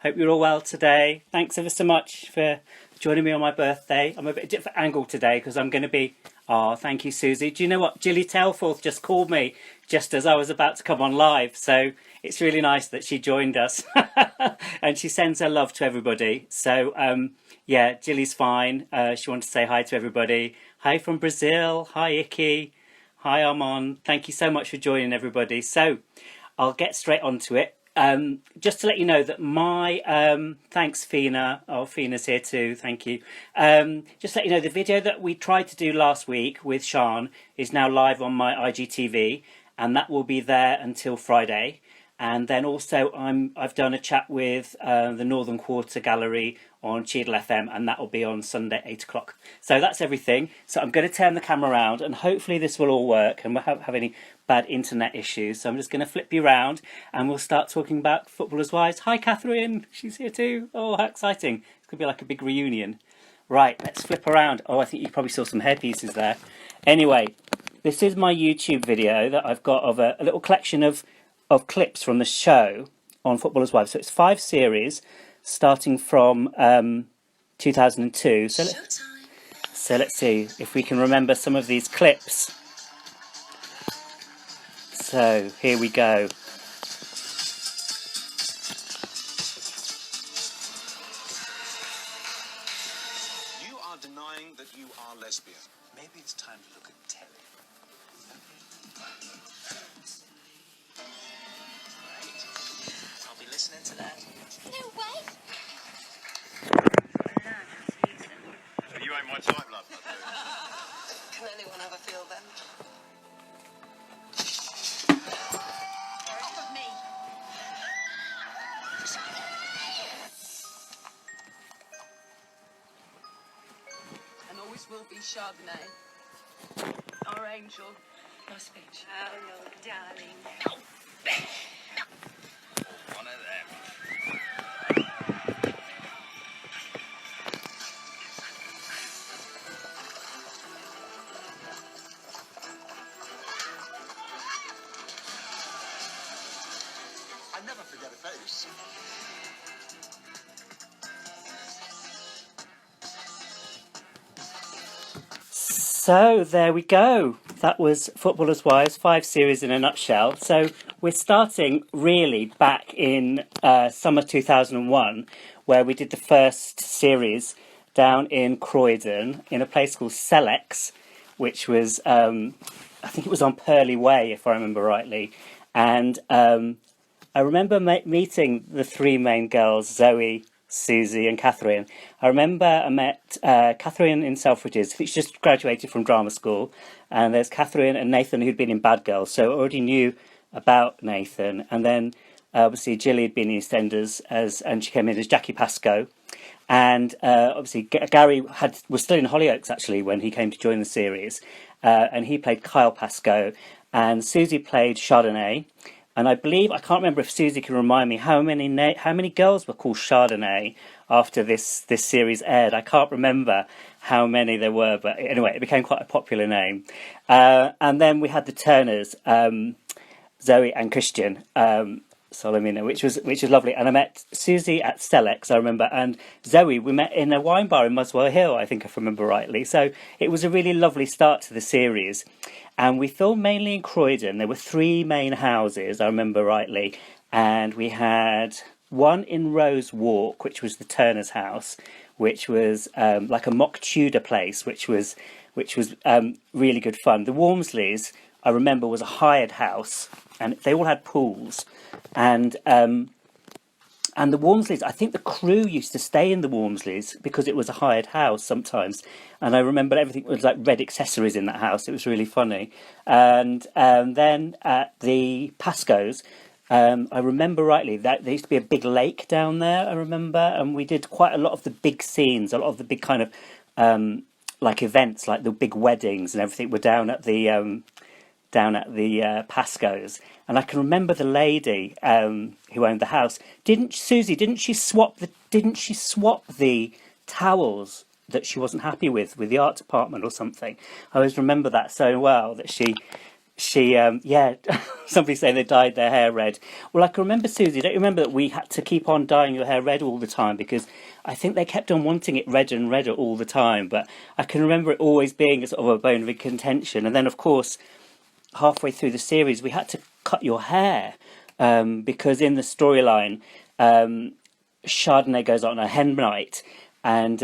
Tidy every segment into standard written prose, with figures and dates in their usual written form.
Hope you're all well today. Thanks ever so much for joining me on my birthday. I'm a bit different angle today because I'm going to be... Oh, thank you, Susie. Do you know what? Gilly Tailforth just called me just as I was about to come on live. So it's really nice that she joined us. And she sends her love to everybody. So, yeah, Gilly's fine. She wanted to say hi to everybody. Hi from Brazil. Hi, Icky. Hi, Armand. Thank you so much for joining, everybody. So I'll get straight onto it. Just to let you know that my thanks, Phina. Oh, Phina's here too. Thank you. Just to let you know, the video that we tried to do last week with Shan is now live on my IGTV, and that will be there until Friday. And then also I've done a chat with the Northern Quarter Gallery on Cheadle FM, and that will be on Sunday 8 o'clock. So that's everything. So I'm going to turn the camera around, and hopefully this will all work and we won't have any bad internet issues. So I'm just going to flip you around and we'll start talking about Footballers' Wives. Hi, Katherine. She's here too. Oh, how exciting. It's going to be like a big reunion. Right, let's flip around. Oh, I think you probably saw some hairpieces there. Anyway, this is my YouTube video that I've got of a little collection of clips from the show on Footballers' Wives. So it's 5 series starting from 2002. So let's see if we can remember some of these clips. So here we go. You are denying that you are lesbian. Maybe it's time to look at telly. I'll be listening to that. No way. So you ain't my type, love. Can anyone ever feel then? Off of me. And always will be Chardonnay. Our angel. No speech. Oh, no, darling. One of them. I never forget a face. So there we go. That was Footballers' Wives, 5 series in a nutshell. So we're starting really back in summer 2001, where we did the first series down in Croydon in a place called Selex, which was, I think it was on Purley Way, if I remember rightly. And I remember meeting the 3 main girls, Zoe, Susie and Katherine. I remember I met Katherine in Selfridges. She's just graduated from drama school. And there's Katherine and Nathan, who'd been in Bad Girls, so I already knew about Nathan. And then obviously Gilly had been in EastEnders, and she came in as Jackie Pascoe. And obviously Gary was still in Hollyoaks actually when he came to join the series, and he played Kyle Pascoe, and Susie played Chardonnay. And I believe, I can't remember if Susie can remind me how many girls were called Chardonnay after this series aired. I can't remember how many there were, but anyway, it became quite a popular name. And then we had the Turners, Zoe and Christian Solomina, which was lovely. And I met Susie at Selex, I remember, and Zoe we met in a wine bar in Muswell Hill, I think, if I remember rightly. So it was a really lovely start to the series. And we filmed mainly in Croydon. There were 3 main houses, I remember rightly. And we had one in Rose Walk, which was the Turner's house, which was like a mock Tudor place, which was really good fun. The Walmsleys, I remember, was a hired house, and they all had pools. And the Walmsleys, I think the crew used to stay in the Walmsleys because it was a hired house sometimes. And I remember everything was like red accessories in that house. It was really funny. And then at the Pascoes, I remember rightly that there used to be a big lake down there, I remember. And we did quite a lot of the big scenes, a lot of the big kind of like events, like the big weddings and everything were down at the Pascoes. And I can remember the lady who owned the house. Didn't she swap the towels that she wasn't happy with the art department or something? I always remember that so well, that she she, yeah, somebody saying they dyed their hair red. Well, I can remember, Susie, don't you remember that we had to keep on dyeing your hair red all the time because I think they kept on wanting it redder and redder all the time. But I can remember it always being a sort of a bone of contention. And then, of course, halfway through the series, we had to cut your hair because in the storyline, Chardonnay goes on a hen night and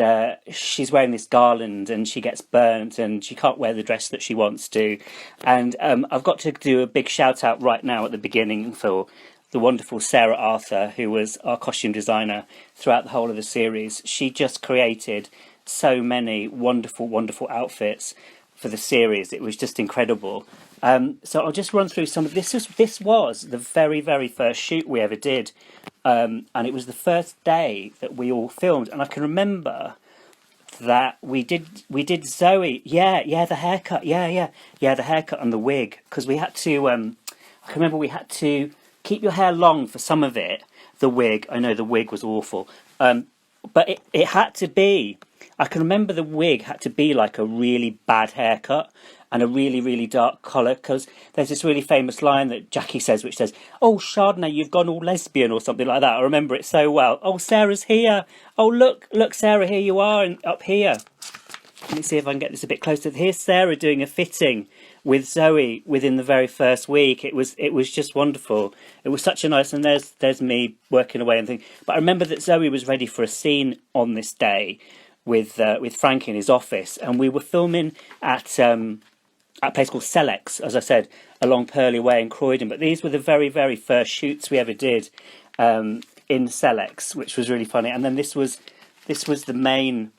she's wearing this garland and she gets burnt and she can't wear the dress that she wants to. And I've got to do a big shout out right now at the beginning for the wonderful Sarah Arthur, who was our costume designer throughout the whole of the series. She just created so many wonderful, wonderful outfits for the series. It was just incredible. So I'll just run through some of this. This was the very, very first shoot we ever did. And it was the first day that we all filmed. And I can remember that we did Zoe. Yeah, the haircut. Yeah, the haircut and the wig. Because we had to, I can remember we had to keep your hair long for some of it. The wig, I know the wig was awful. But it had to be, I can remember the wig had to be like a really bad haircut and a really, really dark colour, because there's this really famous line that Jackie says, which says, "Oh, Chardonnay, you've gone all lesbian," or something like that. I remember it so well. "Oh, Sarah's here. Oh, look, Sarah, here you are, and up here." Let me see if I can get this a bit closer. Here's Sarah doing a fitting with Zoe within the very first week. It was just wonderful. It was such a nice, and there's me working away and things. But I remember that Zoe was ready for a scene on this day with Frank in his office, and we were filming at a place called Selex, as I said, along Purley Way in Croydon. But these were the very, very first shoots we ever did in Selex, which was really funny. And then this was the main.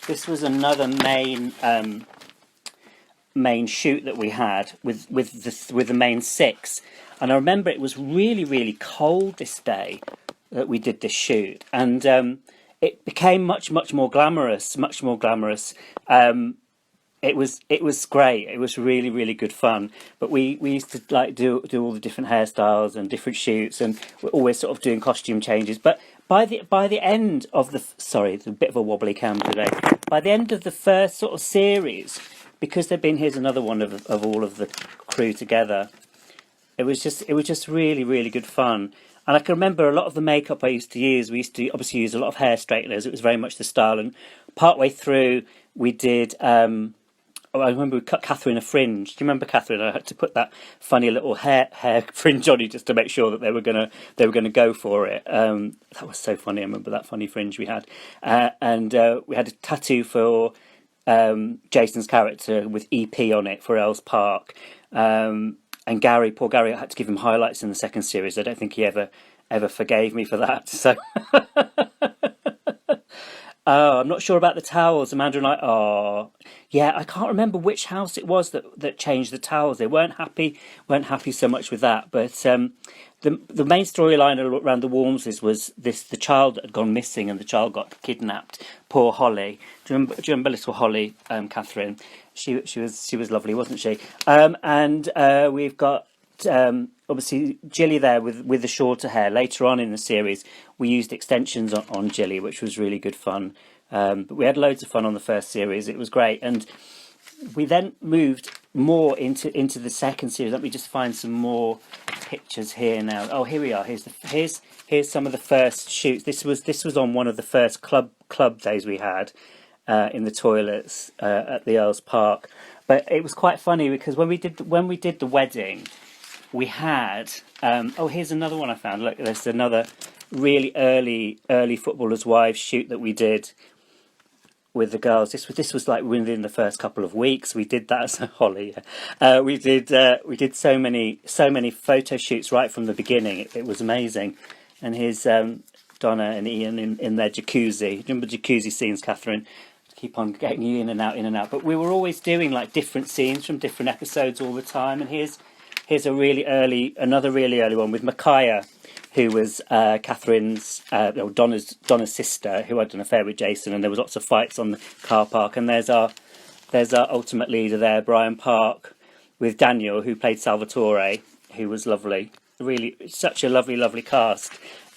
This was another main shoot that we had with the main six. And I remember it was really, really cold this day that we did this shoot, and it became much more glamorous. It was great. It was really, really good fun. But we used to like do all the different hairstyles and different shoots, and we're always sort of doing costume changes. But by the end of it's a bit of a wobbly cam today. By the end of the first sort of series, because here's another one of all of the crew together. It was just really, really good fun. And I can remember a lot of the makeup I used to use. We used to obviously use a lot of hair straighteners. It was very much the style. And partway through, we did. I remember we cut Katherine a fringe. Do you remember Katherine? I had to put that funny little hair fringe on you just to make sure that they were gonna go for it. That was so funny. I remember that funny fringe we had, and we had a tattoo for Jason's character with EP on it for Earls Park. And poor Gary, I had to give him highlights in the second series. I don't think he ever forgave me for that. So. Oh, I'm not sure about the towels. Amanda and I can't remember which house it was that changed the towels. They weren't happy so much with that. But the main storyline around the Walmsleys was the child had gone missing and the child got kidnapped. Poor Holly. Do you remember little Holly, Katherine? She was lovely, wasn't she? And we've got obviously Jilly there with the shorter hair. Later on in the series, we used extensions on Jilly, which was really good fun. But we had loads of fun on the first series. It was great, and we then moved more into the second series. Let me just find some more pictures here now. Oh, here we are. Here's some of the first shoots. This was on one of the first club days we had in the toilets at the Earls Park. But it was quite funny because when we did the wedding, we had here's another one I found. Look, there's another really early Footballers' Wives shoot that we did with the girls. This was like within the first couple of weeks. We did that. So Holly, we did so many photo shoots right from the beginning. It was amazing. And here's Donna and Ian in their jacuzzi. Do you remember jacuzzi scenes, Katherine? Keep on getting you in and out. But we were always doing like different scenes from different episodes all the time. And here's another really early one with Micaiah, who was Catherine's, Donna's sister, who had an affair with Jason, and there was lots of fights on the car park. And there's our ultimate leader there, Brian Park, with Daniel, who played Salvatore, who was lovely. Really, such a lovely cast.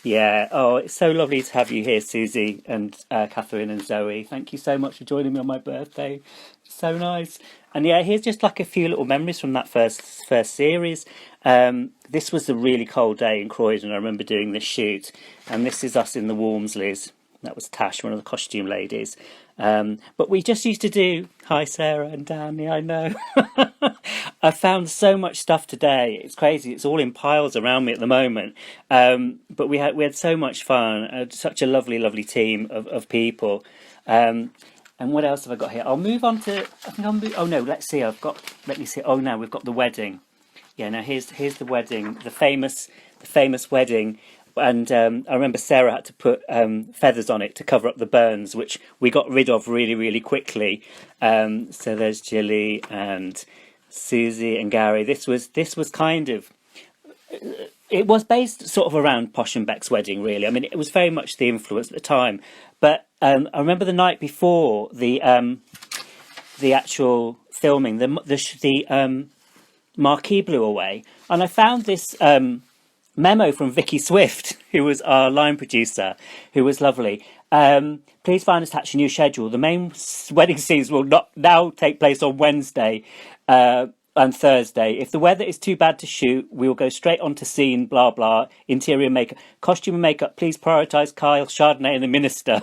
Yeah. Oh, it's so lovely to have you here, Susie and Katherine and Zoe. Thank you so much for joining me on my birthday. So nice. And yeah, here's just like a few little memories from that first series. This was a really cold day in Croydon. I remember doing this shoot, and this is us in the Walmsleys. That was Tash, one of the costume ladies. But we just used to do, hi Sarah and Danny, I know. I found so much stuff today. It's crazy. It's all in piles around me at the moment. But we had so much fun. Such a lovely, lovely team of people. And what else have I got here? I'll move on to. I think oh no, let's see. Let me see. Oh no, we've got the wedding. Yeah, now here's the wedding, the famous wedding. And I remember Sarah had to put feathers on it to cover up the burns, which we got rid of really, really quickly. So there's Gilly and Susie and Gary. This was kind of, it was based sort of around Posh and Beck's wedding, really. I mean, it was very much the influence at the time. But I remember the night before the actual filming, the marquee blew away, and I found this memo from Vicky Swift, who was our line producer, who was lovely. Please find us attached a new schedule. The main wedding scenes will not now take place on Wednesday and Thursday. If the weather is too bad to shoot, we will go straight on to scene, blah, blah, interior makeup. Costume and makeup, please prioritise Kyle, Chardonnay and the minister.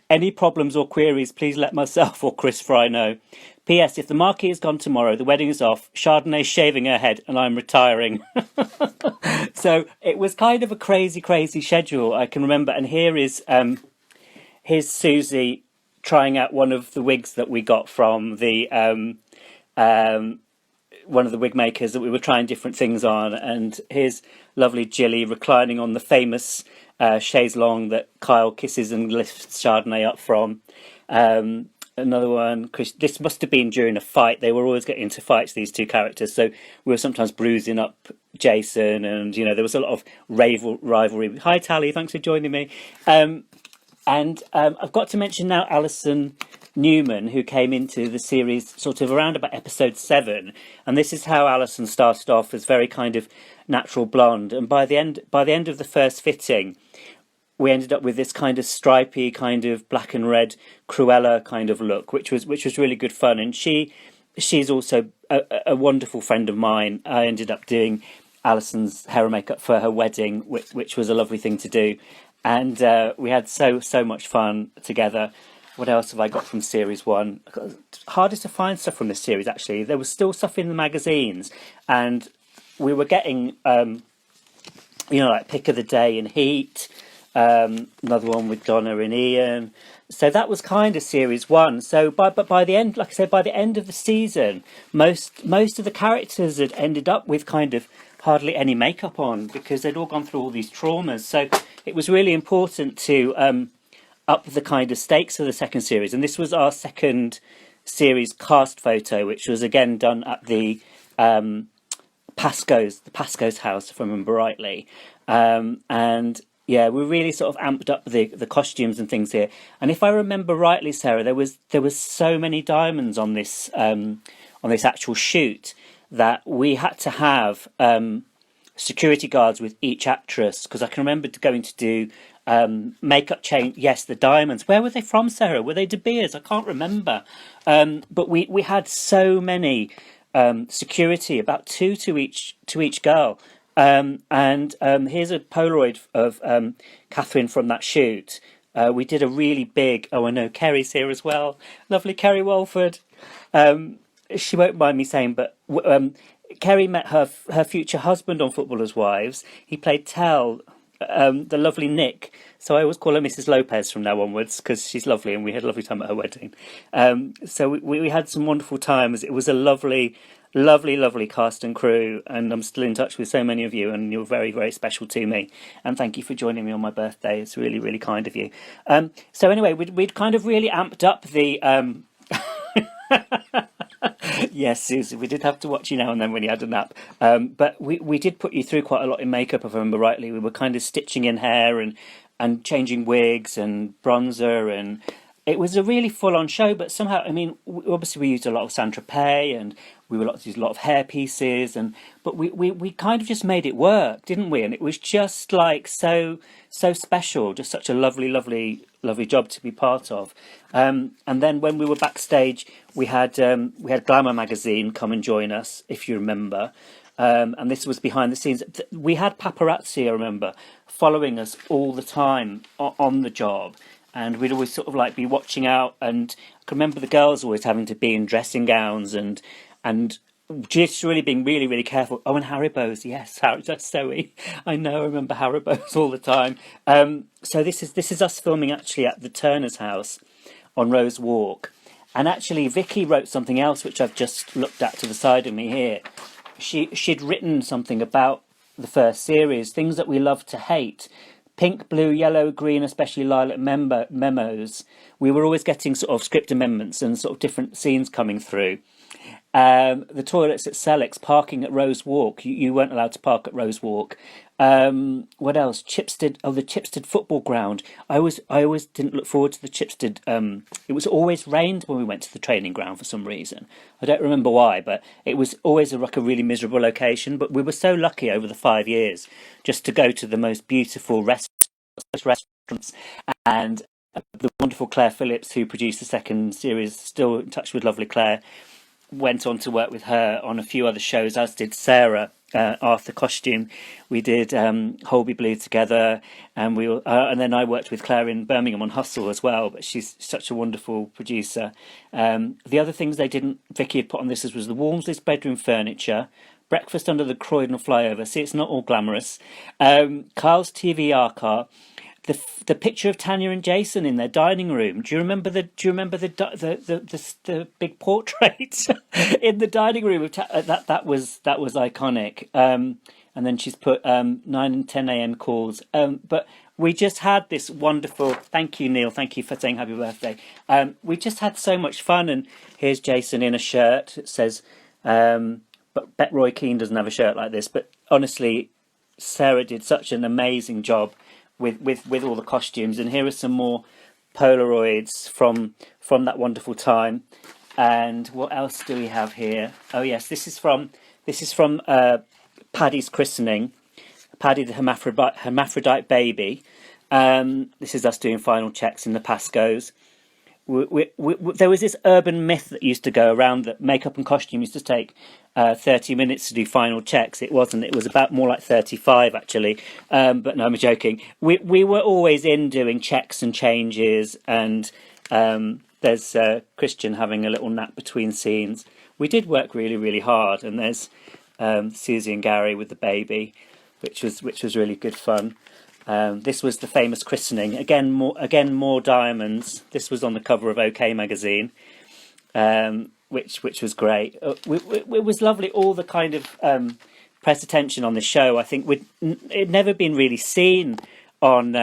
Any problems or queries, please let myself or Chris Fry know. P.S. If the marquee is gone tomorrow, the wedding is off, Chardonnay's shaving her head and I'm retiring. So it was kind of a crazy, crazy schedule, I can remember. And here's Susie trying out one of the wigs that we got from the one of the wig makers that we were trying different things on. And here's lovely Gilly reclining on the famous chaise longue that Kyle kisses and lifts Chardonnay up from. Another one, because this must have been during a fight. They were always getting into fights, these two characters. So we were sometimes bruising up Jason, and there was a lot of rivalry. Hi, Tally, thanks for joining me. And I've got to mention now Alison Newman, who came into the series sort of around about episode 7, and this is how Alison started off as very kind of natural blonde, and by the end of the first fitting, we ended up with this kind of stripy, kind of black and red Cruella kind of look, which was really good fun. And she's also a wonderful friend of mine. I ended up doing Alison's hair and makeup for her wedding, which was a lovely thing to do. And we had so much fun together. What else have I got from series 1? Hardest to find stuff from this series, actually. There was still stuff in the magazines, and we were getting, like Pick of the Day and Heat. Another one with Donna and Ian. So that was kind of series 1. So by the end, like I said, by the end of the season, most of the characters had ended up with kind of hardly any makeup on because they'd all gone through all these traumas. So it was really important to up the kind of stakes of the second series. And this was our second series cast photo, which was again done at the Pascoe's house, if I remember rightly. And yeah, we really sort of amped up the costumes and things here. And if I remember rightly, Sarah, there was so many diamonds on this actual shoot that we had to have security guards with each actress, because I can remember going to do makeup change. Yes, the diamonds. Where were they from, Sarah? Were they De Beers? I can't remember. But we had so many security, about 2 to each girl. And here's a Polaroid of Katherine from that shoot. We did a really big. Oh, I know Kerry's here as well. Lovely Kerry Walford. She won't mind me saying, but Kerry met her future husband on Footballers' Wives. He played Tell, the lovely Nick. So I always call her Mrs. Lopez from now onwards because she's lovely, and we had a lovely time at her wedding. So we had some wonderful times. It was a lovely cast and crew, and I'm still in touch with so many of you, and you're very, very special to me. And thank you for joining me on my birthday. It's really, really kind of you. So anyway, we'd kind of really amped up the. Yes, Susie, we did have to watch you now and then when you had a nap. But we did put you through quite a lot in makeup, if I remember rightly. We were kind of stitching in hair and changing wigs and bronzer, and it was a really full-on show, but somehow, I mean, obviously we used a lot of Saint-Tropez, and we were used a lot of hair pieces, but we kind of just made it work, didn't we? And it was just like so special, just such a lovely job to be part of. And then when we were backstage, we had Glamour magazine come and join us, if you remember. And this was behind the scenes. We had paparazzi, I remember, following us all the time on the job. And we'd always sort of like be watching out, and I can remember the girls always having to be in dressing gowns and just really being really careful. Oh, and Haribos, yes, that's Zoe. I know, I remember Haribos all the time. So this is us filming actually at the Turner's house on Rose Walk, and actually Vicky wrote something else which I've just looked at to the side of me here. She'd written something about the first series, things that we love to hate. Pink, blue, yellow, green, especially lilac memos. We were always getting sort of script amendments and sort of different scenes coming through. The toilets at Selleck's, parking at Rose Walk. You weren't allowed to park at Rose Walk. What else? Chipstead. Oh, the Chipstead football ground. I always didn't look forward to the Chipstead. It was always rained when we went to the training ground for some reason. I don't remember why, but it was always a really miserable location. But we were so lucky over the 5 years just to go to the most beautiful restaurants, and the wonderful Claire Phillips, who produced the second series, still in touch with lovely Claire, went on to work with her on a few other shows, as did Sarah, Arthur Costume. We did Holby Blue together, and and then I worked with Claire in Birmingham on Hustle as well, but she's such a wonderful producer. The other things Vicky had put on this was the Walmsley's bedroom furniture, breakfast under the Croydon flyover. See, it's not all glamorous. Carl's TV car. The picture of Tanya and Jason in their dining room. Do you remember the big portrait in the dining room of that was iconic. And then she's put 9 and 10 a.m. calls. But we just had this wonderful. Thank you, Neil. Thank you for saying happy birthday. We just had so much fun. And here's Jason in a shirt. It says, but Bet Roy Keane doesn't have a shirt like this. But honestly, Sarah did such an amazing job with all the costumes. And here are some more Polaroids from that wonderful time. And what else do we have here? Oh yes, this is from Paddy's christening. Paddy the hermaphrodite baby. This is us doing final checks in the Pascoes. There was this urban myth that used to go around that makeup and costume used to take 30 minutes to do final checks. It wasn't. It was about more like 35 actually. But no, I'm joking. We were always in doing checks and changes, and there's Christian having a little nap between scenes. We did work really hard, and there's Susie and Gary with the baby, which was really good fun. This was the famous christening. Again, more diamonds. This was on the cover of OK magazine, which was great. It was lovely. All the kind of press attention on the show. I think it'd never been really seen on.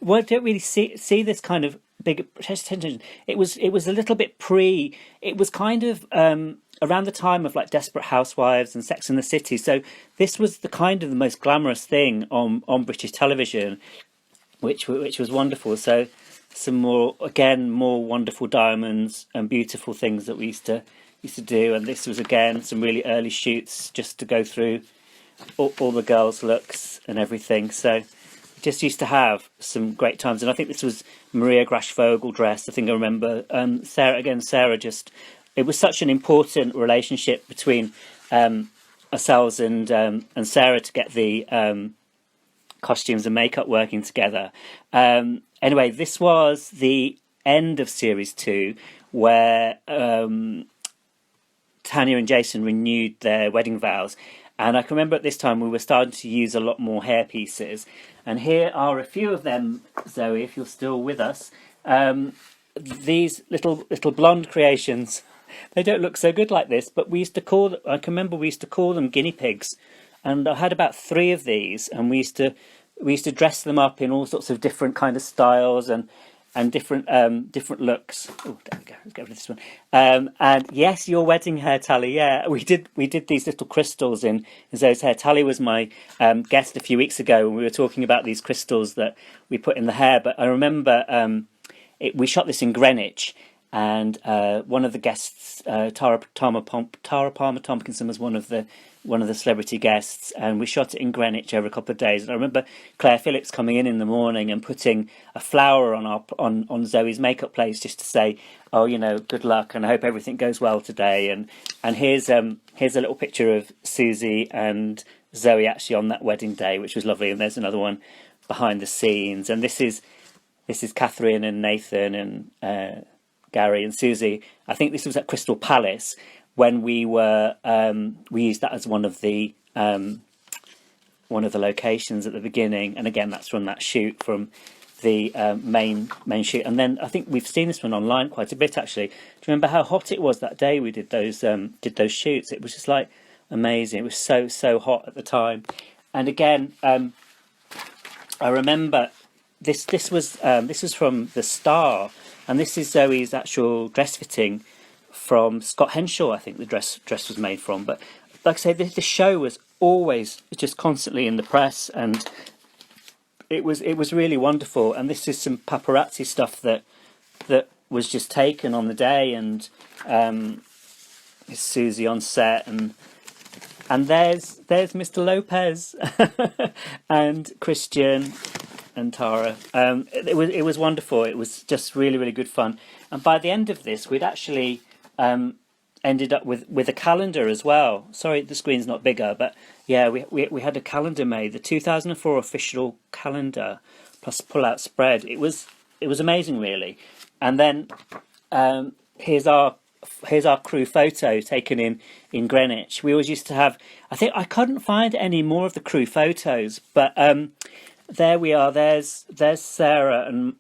Well, don't really see this kind of big press attention. It was a little bit pre. It was kind of around the time of like Desperate Housewives and Sex and the City. So this was the most glamorous thing on British television, which was wonderful. So some more wonderful diamonds and beautiful things that we used to do. And this was again some really early shoots just to go through all the girls' looks and everything. So we just used to have some great times. And I think this was Maria Grash-Vogel dress. I think I remember Sarah just. It was such an important relationship between ourselves and Sarah to get the costumes and makeup working together. Anyway, this was the end of series 2, where Tanya and Jason renewed their wedding vows. And I can remember at this time we were starting to use a lot more hair pieces. And here are a few of them, Zoe, if you're still with us. These little blonde creations. They don't look so good like this, but I can remember we used to call them guinea pigs, and I had about 3 of these, and we used to dress them up in all sorts of different kind of styles and different looks. Oh, there we go. Let's get rid of this one. And yes, your wedding hair, Tally. Yeah, we did these little crystals in Zoe's hair. Tally was my guest a few weeks ago, and we were talking about these crystals that we put in the hair. But I remember we shot this in Greenwich, and one of the guests, Tara Palmer Tompkinson, was one of the celebrity guests, and we shot it in Greenwich over a couple of days. And I remember Claire Phillips coming in the morning and putting a flower on Zoe's makeup place just to say, "Oh, you know, good luck, and I hope everything goes well today." And here's a little picture of Susie and Zoe actually on that wedding day, which was lovely. And there's another one behind the scenes, and this is Katherine and Nathan and Gary and Susie. I think this was at Crystal Palace when we were we used that as one of the locations at the beginning, and again that's from that shoot, from the main shoot. And then I think we've seen this one online quite a bit actually. Do you remember how hot it was that day we did those shoots? It was just like amazing. It was so hot at the time. And again, I remember this was from The Star, and this is Zoe's actual dress fitting from Scott Henshaw. I think the dress was made from. But like I say, the show was always just constantly in the press, and it was really wonderful. And this is some paparazzi stuff that was just taken on the day, and it's Susie on set, and there's Mr. Lopez and Christian and Tara. It was wonderful. It was just really good fun. And by the end of this, we'd actually ended up with a calendar as well. Sorry, the screen's not bigger, but yeah, we had a calendar made, the 2004 official calendar plus pull-out spread. It was amazing, really. And then here's our crew photo taken in Greenwich. We always used to have, I think I couldn't find any more of the crew photos, but there we are. There's Sarah and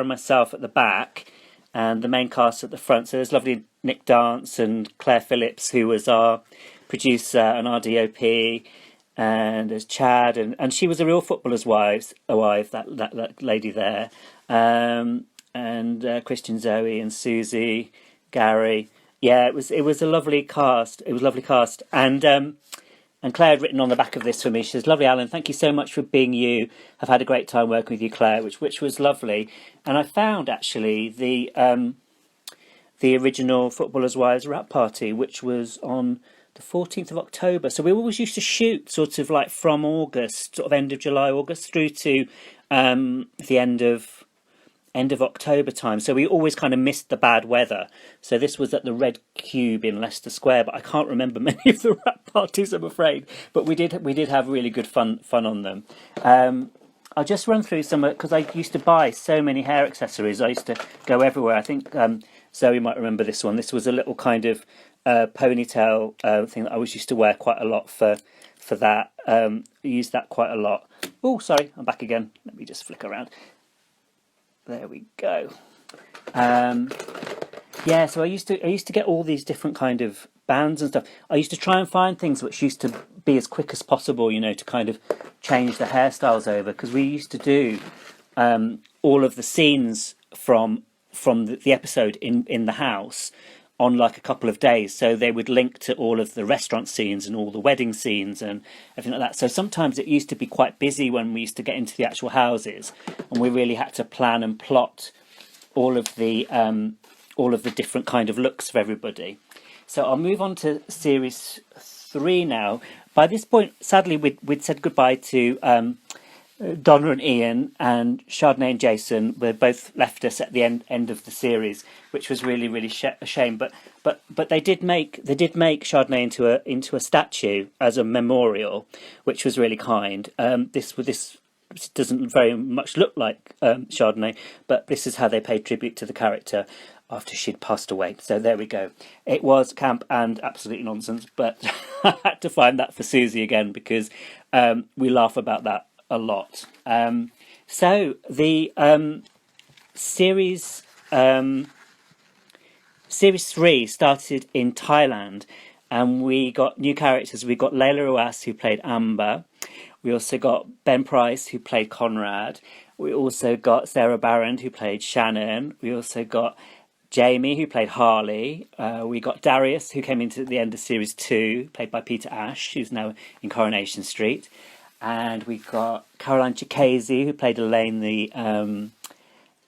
myself at the back, and the main cast at the front. So there's lovely Nick Dance and Claire Phillips, who was our producer and our DOP, and there's Chad, and she was a real footballer's wife, that lady there, and Christian, Zoe and Susie, Gary. Yeah, it was a lovely cast. It was a lovely cast, and Claire had written on the back of this for me. She says, "Lovely, Alyn, thank you so much for being you. I've had a great time working with you, Claire," which was lovely. And I found actually the original Footballers' Wives wrap party, which was on the 14th of October. So we always used to shoot sort of like from August, sort of end of July, August, through to the end of October time. So we always kind of missed the bad weather. So this was at the Red Cube in Leicester Square, but I can't remember many of the wrap parties, I'm afraid. But we did have really good fun on them. I'll just run through some, because I used to buy so many hair accessories. I used to go everywhere. I think Zoe might remember this one. This was a little kind of ponytail thing that I always used to wear quite a lot for that. I used that quite a lot. Oh, sorry, I'm back again. Let me just flick around. There we go. Yeah, so I used to get all these different kind of bands and stuff. I used to try and find things which used to be as quick as possible, you know, to kind of change the hairstyles over, because we used to do all of the scenes from the episode in the house on like a couple of days, so they would link to all of the restaurant scenes and all the wedding scenes and everything like that. So sometimes it used to be quite busy when we used to get into the actual houses, and we really had to plan and plot all of the different kind of looks for everybody. So I'll move on to series 3 now. By this point, sadly, we'd said goodbye to Donna and Ian, and Chardonnay and Jason were both left us at the end of the series, which was really a shame. But they did make Chardonnay into a statue as a memorial, which was really kind. This doesn't very much look like Chardonnay, but this is how they paid tribute to the character after she'd passed away. So there we go. It was camp and absolutely nonsense, but I had to find that for Susie again, because we laugh about that a lot. So the series 3 started in Thailand, and we got new characters. We got Layla Ruas, who played Amber. We also got Ben Price, who played Conrad. We also got Sarah Barrand, who played Shannon. We also got Jamie, who played Hartley. We got Darius, who came into the end of series 2, played by Peter Ash, who's now in Coronation Street. And we got Caroline Chikese, who played Elaine, the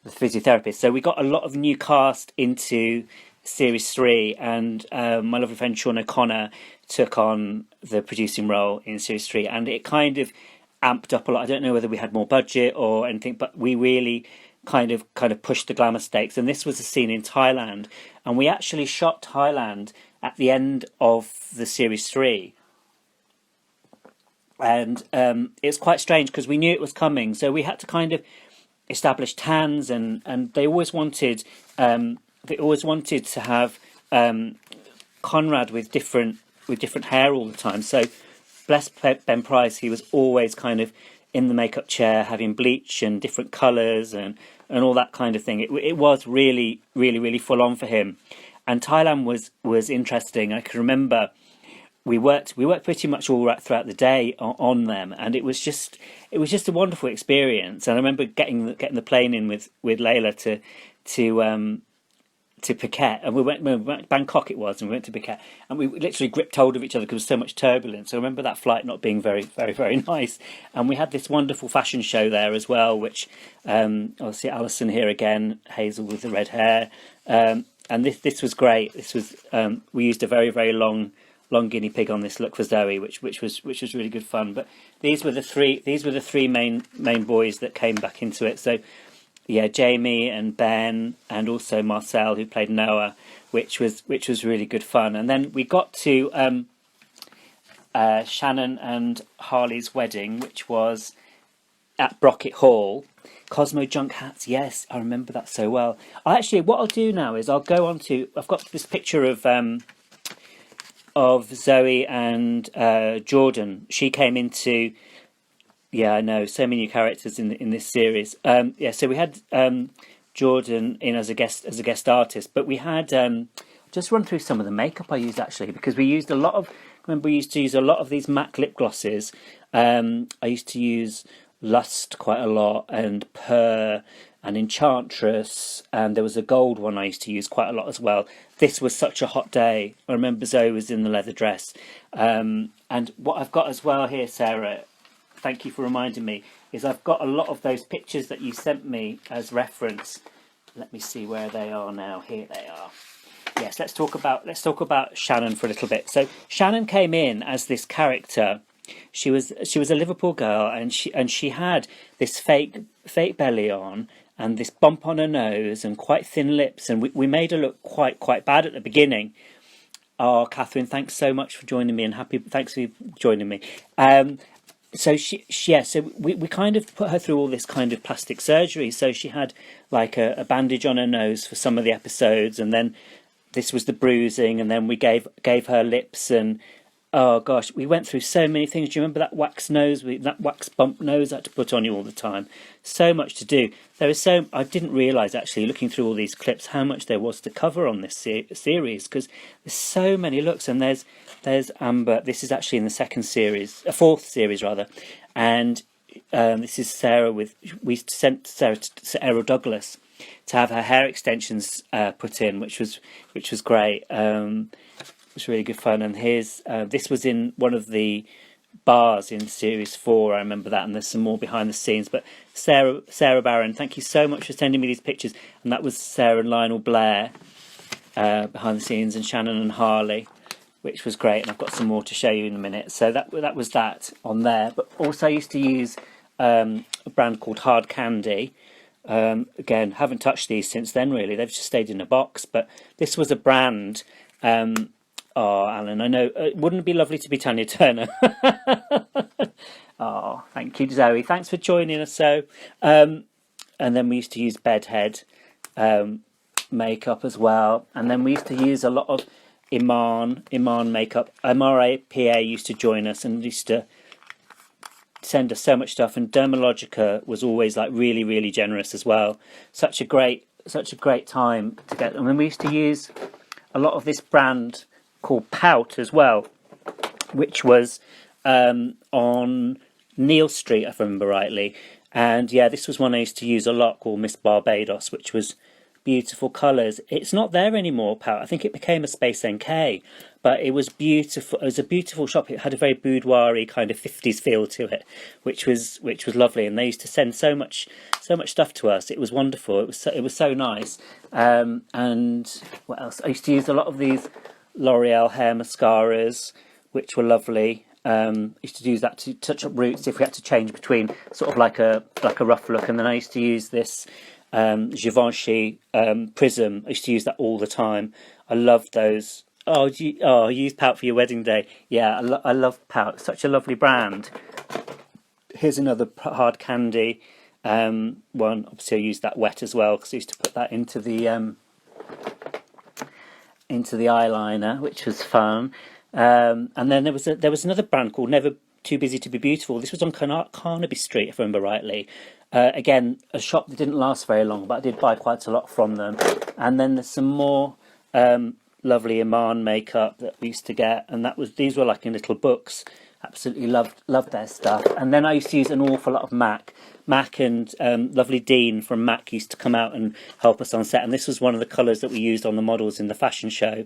the physiotherapist. So we got a lot of new cast into series 3, and my lovely friend Sean O'Connor took on the producing role in series 3, and it kind of amped up a lot. I don't know whether we had more budget or anything, but we really kind of pushed the glamour stakes. And this was a scene in Thailand, and we actually shot Thailand at the end of the series 3. And it's quite strange because we knew it was coming, so we had to kind of establish tans, and they always wanted to have Conrad with different hair all the time. So bless Ben Price, he was always kind of in the makeup chair having bleach and different colours and all that kind of thing. It was really full on for him. And Thailand was interesting. I can remember we worked pretty much all right throughout the day on them, and it was just a wonderful experience. And I remember getting the plane in with Layla to Phuket, and we went Bangkok it was, and we went to Phuket, and we literally gripped hold of each other because there was so much turbulence. So I remember that flight not being very nice. And we had this wonderful fashion show there as well, which I'll see Alison here again, Hazel with the red hair, and this was great. This was we used a very long guinea pig on this look for Zoe, which was really good fun. But these were the three main boys that came back into it. So yeah, Jamie and Ben, and also Marcel, who played Noah, which was really good fun. And then we got to Shannon and Harley's wedding, which was at Brockett Hall. Cosmo junk hats, yes, I remember that so well. What I'll do now is I'll go on to, I've got this picture of Zoe and Jordan. She came into, yeah, I know, so many new characters in this series. So we had Jordan in as a guest artist, but we had just run through some of the makeup I used actually, because we used a lot of. Remember, we used to use a lot of these MAC lip glosses. I used to use Lust quite a lot, and Purr, and Enchantress, and there was a gold one I used to use quite a lot as well. This was such a hot day. I remember Zoe was in the leather dress. And what I've got as well here, Sarah, thank you for reminding me, is I've got a lot of those pictures that you sent me as reference. Let me see where they are now. Here they are. Yes, let's talk about Shannon for a little bit. So Shannon came in as this character. She was a Liverpool girl, and she had this fake belly on, and this bump on her nose, and quite thin lips, and we made her look quite bad at the beginning. Oh, Katherine, thanks so much for joining me, and thanks for joining me. So we kind of put her through all this kind of plastic surgery. So she had like a bandage on her nose for some of the episodes, and then this was the bruising, and then we gave her lips, and oh gosh, we went through so many things. Do you remember that wax nose, that wax bump nose I had to put on you all the time? So much to do. I didn't realise actually, looking through all these clips, how much there was to cover on this series, because there's so many looks. And there's Amber. This is actually in the fourth series rather, and this is Sarah we sent Sarah to Errol Douglas to have her hair extensions put in, which was great. It was really good fun. And here's this was in one of the bars in series 4. I remember that, and there's some more behind the scenes. But Sarah Barrand, thank you so much for sending me these pictures. And that was Sarah and Lionel Blair behind the scenes, and Shannon and Harley, which was great. And I've got some more to show you in a minute. So that was that on there. But also I used to use a brand called Hard Candy. Again, haven't touched these since then really. They've just stayed in a box. But this was a brand. Oh, Alan, I know. Wouldn't it be lovely to be Tanya Turner? Oh, thank you, Zoe. Thanks for joining us. So, and then we used to use Bedhead makeup as well. And then we used to use a lot of Iman makeup. MRAPA used to join us and used to send us so much stuff. And Dermalogica was always like really generous as well. Such a great time to get. And then we used to use a lot of this brand called Pout as well, which was on Neal Street, if I remember rightly. And yeah, this was one I used to use a lot, called Miss Barbados, which was beautiful colours. It's not there anymore, pal. I think it became a Space NK, but it was beautiful. It was a beautiful shop. It had a very boudoir-y kind of 50s feel to it, which was lovely. And they used to send so much stuff to us. It was wonderful. It was so nice. And what else? I used to use a lot of these L'Oreal hair mascaras, which were lovely. Used to use that to touch up roots if we had to change between sort of like a rough look. And then I used to use this Givenchy Prism. I used to use that all the time. I loved those. You used Pout for your wedding day. Yeah, I love Pout. Such a lovely brand. Here's another hard candy one. Obviously, I used that wet as well because I used to put that into the eyeliner, which was fun. And then there was another brand called Never Too Busy to Be Beautiful. This was on Carnaby Street, if I remember rightly. Again, a shop that didn't last very long, but I did buy quite a lot from them. And then there's some more lovely Iman makeup that we used to get, and these were like in little books. Absolutely loved their stuff. And then I used to use an awful lot of MAC and lovely Dean from MAC used to come out and help us on set. And this was one of the colours that we used on the models in the fashion show.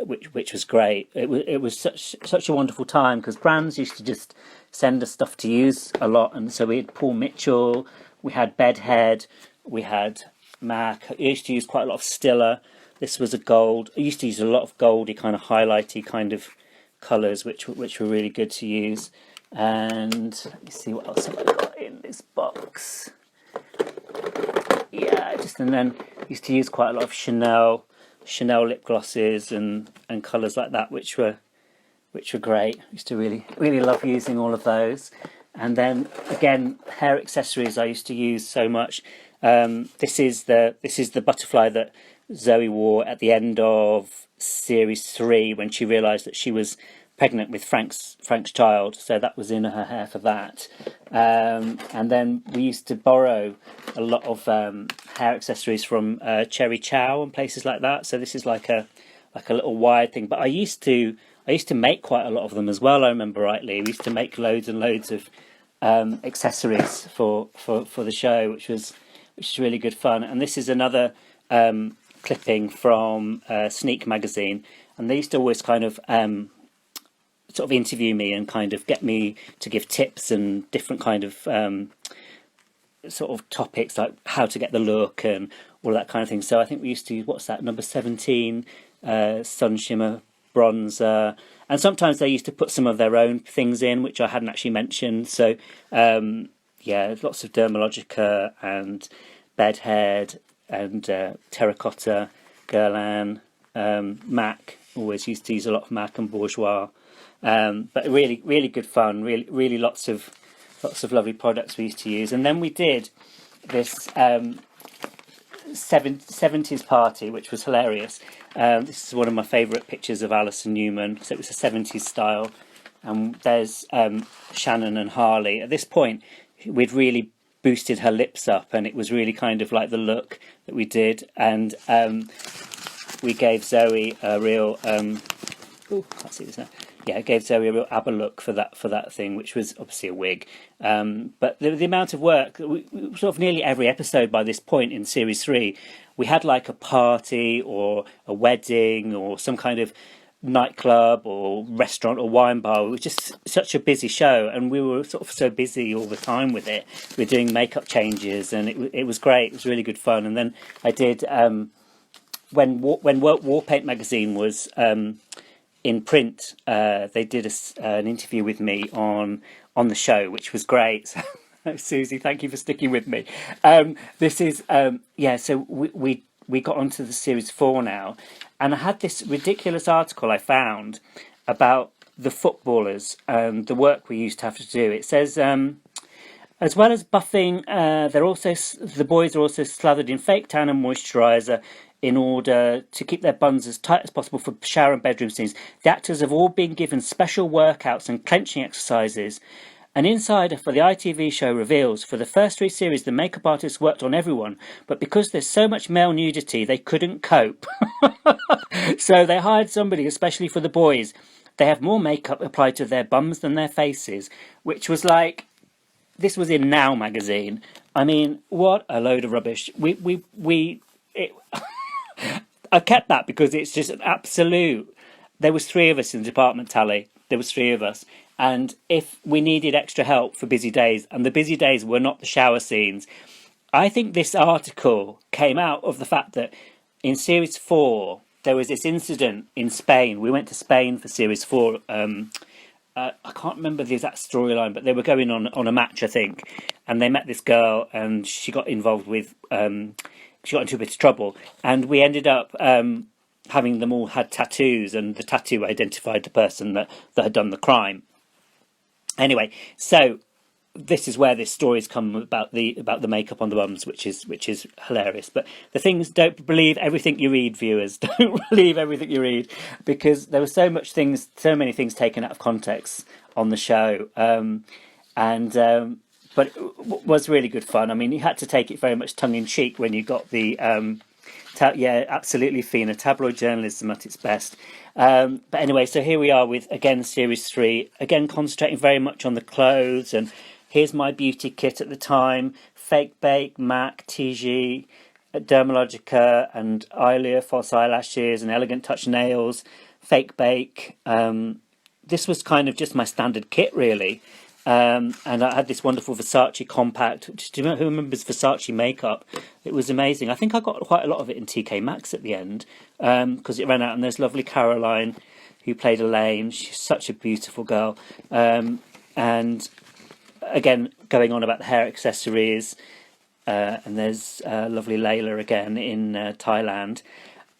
Which was great. It was such a wonderful time because brands used to just send us stuff to use a lot, and so we had Paul Mitchell, we had Bedhead, we had MAC. I used to use quite a lot of Stiller. This was a gold. I used to use a lot of goldy kind of highlighty kind of colours, which were really good to use. And let me see what else have I got in this box. Yeah, and then used to use quite a lot of Chanel lip glosses and colours like that, which were great. I used to really love using all of those. And then again, hair accessories I used to use so much. This is the butterfly that Zoe wore at the end of series 3 when she realised that she was pregnant with Frank's child, so that was in her hair for that. And then we used to borrow a lot of hair accessories from Cherry Chow and places like that. So this is like a little wired thing. But I used to make quite a lot of them as well. I remember rightly. We used to make loads and loads of accessories for the show, which was really good fun. And this is another clipping from Sneak magazine, and they used to always kind of sort of interview me and kind of get me to give tips and different kind of sort of topics like how to get the look and all that kind of thing. So I think we used to use, what's that, number 17 Sun Shimmer bronzer, and sometimes they used to put some of their own things in which I hadn't actually mentioned. So yeah, lots of Dermalogica and Bedhead and Terracotta, Guerlain, MAC. Always used to use a lot of MAC and Bourgeois. But really good fun. Really lots of lovely products we used to use. And then we did this 70s party, which was hilarious. This is one of my favourite pictures of Alison Newman. So it was a 70s style. And there's Shannon and Hartley. At this point, we'd really boosted her lips up, and it was really kind of like the look that we did. And we gave Zoe a real can't see this now. Yeah, it gave Zoe a real ABBA look for that thing, which was obviously a wig. But the amount of work, sort of nearly every episode by this point in series 3, we had like a party or a wedding or some kind of nightclub or restaurant or wine bar. It was just such a busy show, and we were sort of so busy all the time with it. We were doing makeup changes, and it was great. It was really good fun. And then I did when War Paint magazine was in print, they did an interview with me on the show, which was great. So, Susie, thank you for sticking with me. This is so we got onto the series 4 now, and I had this ridiculous article I found about the footballers and the work we used to have to do. It says, as well as buffing, the boys are also slathered in fake tan and moisturiser in order to keep their buns as tight as possible for shower and bedroom scenes. The actors have all been given special workouts and clenching exercises. An insider for the ITV show reveals, for the first 3 series, the makeup artists worked on everyone, but because there's so much male nudity, they couldn't cope. So they hired somebody especially for the boys. They have more makeup applied to their bums than their faces, which was like, this was in Now magazine, I mean, what a load of rubbish. I kept that because it's just an absolute. There was three of us in the department, Tally. There was three of us, and if we needed extra help for busy days, and the busy days were not the shower scenes, I think this article came out of the fact that in series 4 there was this incident in Spain. We went to Spain for series 4. I can't remember the exact storyline, but they were going on a match, I think, and they met this girl, and she got involved with. She got into a bit of trouble, and we ended up having them all had tattoos, and the tattoo identified the person that had done the crime. Anyway, so this is where this story's come about the makeup on the bums, which is hilarious. But the things, don't believe everything you read, viewers. Don't believe everything you read, because there were so many things taken out of context on the show, but it was really good fun. I mean, you had to take it very much tongue in cheek when you got the yeah, absolutely, Phina, tabloid journalism at its best. But anyway, so here we are with again series 3, again concentrating very much on the clothes. And here's my beauty kit at the time: Fake Bake, MAC, TG, Dermalogica, and Ilia false eyelashes, and Elegant Touch nails. Fake Bake. This was kind of just my standard kit, really. And I had this wonderful Versace compact. Who remembers Versace makeup? It was amazing. I think I got quite a lot of it in TK Maxx at the end, because it ran out. And there's lovely Caroline, who played Elaine. She's such a beautiful girl. And again, going on about the hair accessories. And there's lovely Layla again in Thailand.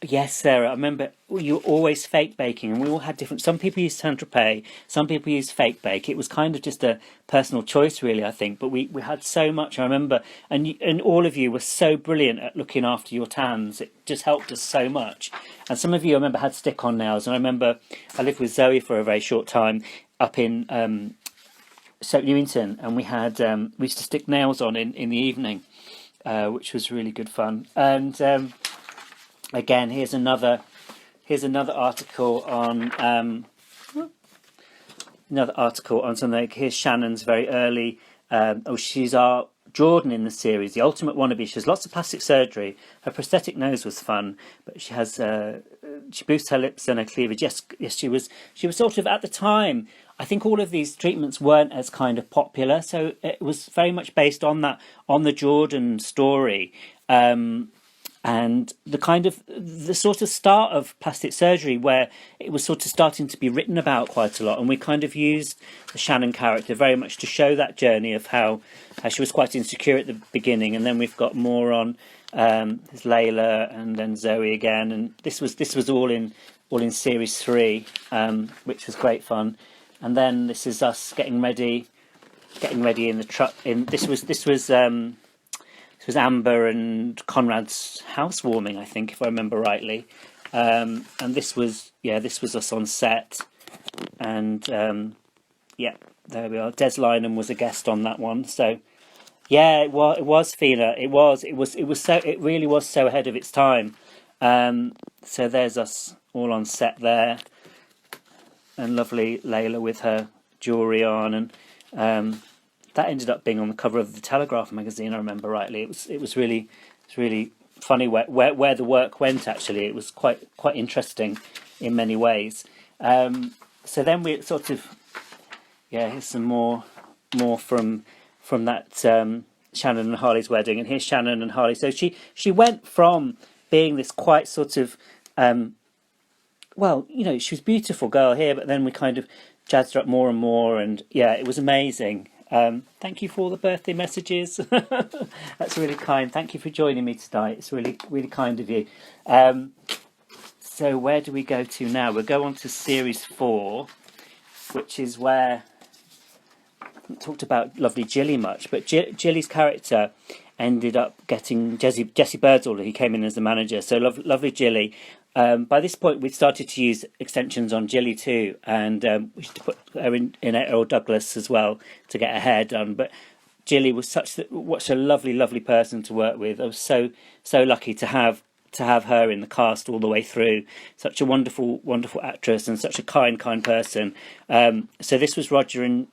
Yes, Sarah, I remember you were always fake baking, and we all had different. Some people used Saint-Tropez, some people used fake bake. It was kind of just a personal choice, really, I think. But we had so much. I remember, and all of you were so brilliant at looking after your tans. It just helped us so much. And some of you, I remember, had stick-on nails. And I remember I lived with Zoe for a very short time up in Stoke Newington, and we used to stick nails on in the evening, which was really good fun. And again, here's another article on something. Here's Shannon's very early. She's our Jordan in the series, the ultimate wannabe. She has lots of plastic surgery. Her prosthetic nose was fun, but she has she boosts her lips and her cleavage. Yes, she was sort of, at the time, I think all of these treatments weren't as kind of popular, so it was very much based on the Jordan story. And the sort of start of plastic surgery, where it was sort of starting to be written about quite a lot, and we kind of used the Shannon character very much to show that journey of how she was quite insecure at the beginning, and then we've got more on there's Layla and then Zoe again, and this was all in series 3, which was great fun. And then this is us getting ready in the truck. This was Amber and Conrad's housewarming, I think, if I remember rightly. And this was us on set. And there we are. Des Lynam was a guest on that one. So yeah, it was Phina. It really was so ahead of its time. So there's us all on set there, and lovely Layla with her jewellery on, and that ended up being on the cover of the Telegraph magazine, I remember rightly. It was really funny where the work went. Actually, it was quite interesting in many ways. So then we sort of, here's some more from that Shannon and Harley's wedding, and here's Shannon and Harley. So she went from being this quite sort of she was a beautiful girl here, but then we kind of jazzed her up more and more, and it was amazing. Thank you for all the birthday messages. That's really kind. Thank you for joining me tonight. It's really, really kind of you. So where do we go to now? We'll go on to series 4, which is where I haven't talked about lovely Jilly much, but Jilly's character ended up getting Jesse Birdsall, who came in as the manager. So lovely Jilly. By this point, we'd started to use extensions on Jilly too, and we used to put her in Errol Douglas as well to get her hair done. But Jilly was such a lovely person to work with. I was so lucky to have her in the cast all the way through. Such a wonderful actress, and such a kind person. So this was Roger and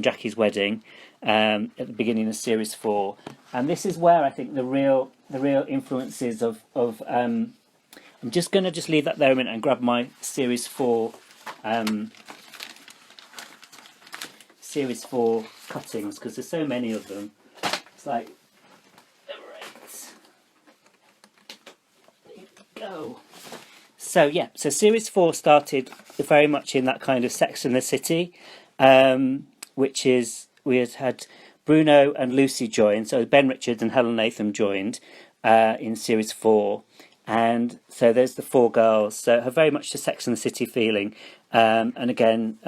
Jackie's wedding at the beginning of series 4, and this is where I think the real influences of I'm just going to leave that there a minute and grab my series 4 cuttings, because there's so many of them. It's like, right, there we go. So yeah, so series 4 started very much in that kind of Sex and the City, which is, we had Bruno and Lucy joined, so Ben Richards and Helen Latham joined in series 4, and so there's the 4 girls, so have very much the Sex and the City feeling, and again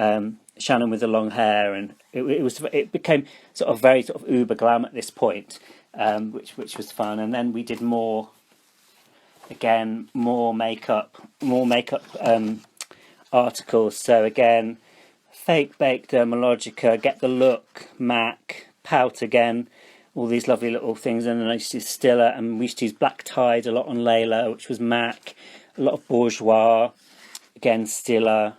Shannon with the long hair, and it became sort of very sort of uber glam at this point, which was fun. And then we did more makeup articles. So again, Fake Baked, Dermalogica, Get the Look, MAC, Pout again, all these lovely little things. And then I used to use Stiller, and we used to use Black Tide a lot on Layla, which was MAC, a lot of Bourgeois, again Stiller.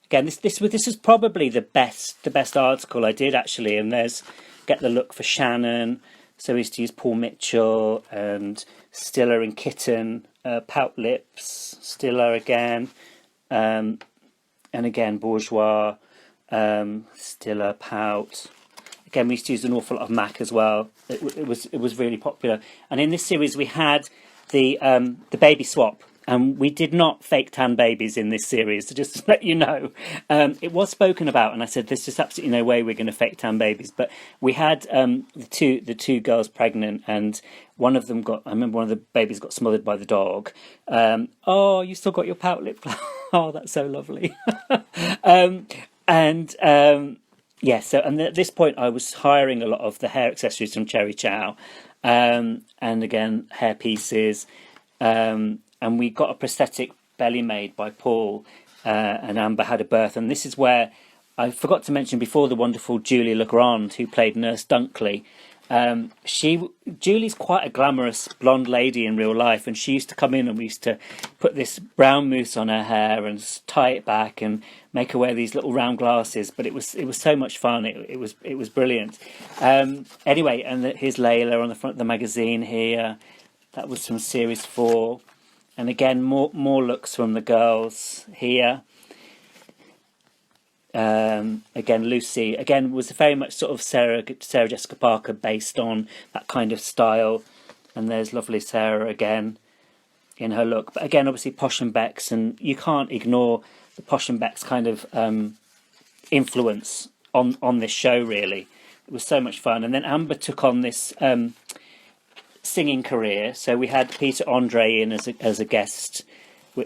Again, this was probably the best article I did, actually. And there's Get the Look for Shannon. So we used to use Paul Mitchell and Stiller and Kitten, Pout Lips, Stiller again, and again Bourgeois, Stiller, Pout. Again, we used to use an awful lot of MAC as well. It was really popular. And in this series, we had the baby swap. And we did not fake tan babies in this series, so just to let you know. It was spoken about, and I said, there's just absolutely no way we're going to fake tan babies. But we had the two girls pregnant, and one of them I remember one of the babies got smothered by the dog. Oh, you still got your pout lip? Oh, that's so lovely. Yeah, so, and at this point I was hiring a lot of the hair accessories from Cherry Chow, and again, hair pieces, and we got a prosthetic belly made by Paul, and Amber had a birth. And this is where I forgot to mention before the wonderful Julie Legrand, who played Nurse Dunkley. Julie's quite a glamorous blonde lady in real life, and she used to come in and we used to put this brown mousse on her hair and tie it back and make her wear these little round glasses. But it was so much fun. It was brilliant. Anyway, and here's Layla on the front of the magazine here. That was from series 4. And again, more looks from the girls here. Again, Lucy, again, was very much sort of Sarah Jessica Parker, based on that kind of style. And there's lovely Sarah again in her look. But again, obviously, Posh and Beck's, and you can't ignore the Posh and Beck's kind of influence on this show, really. It was so much fun. And then Amber took on this singing career, so we had Peter Andre in as a guest,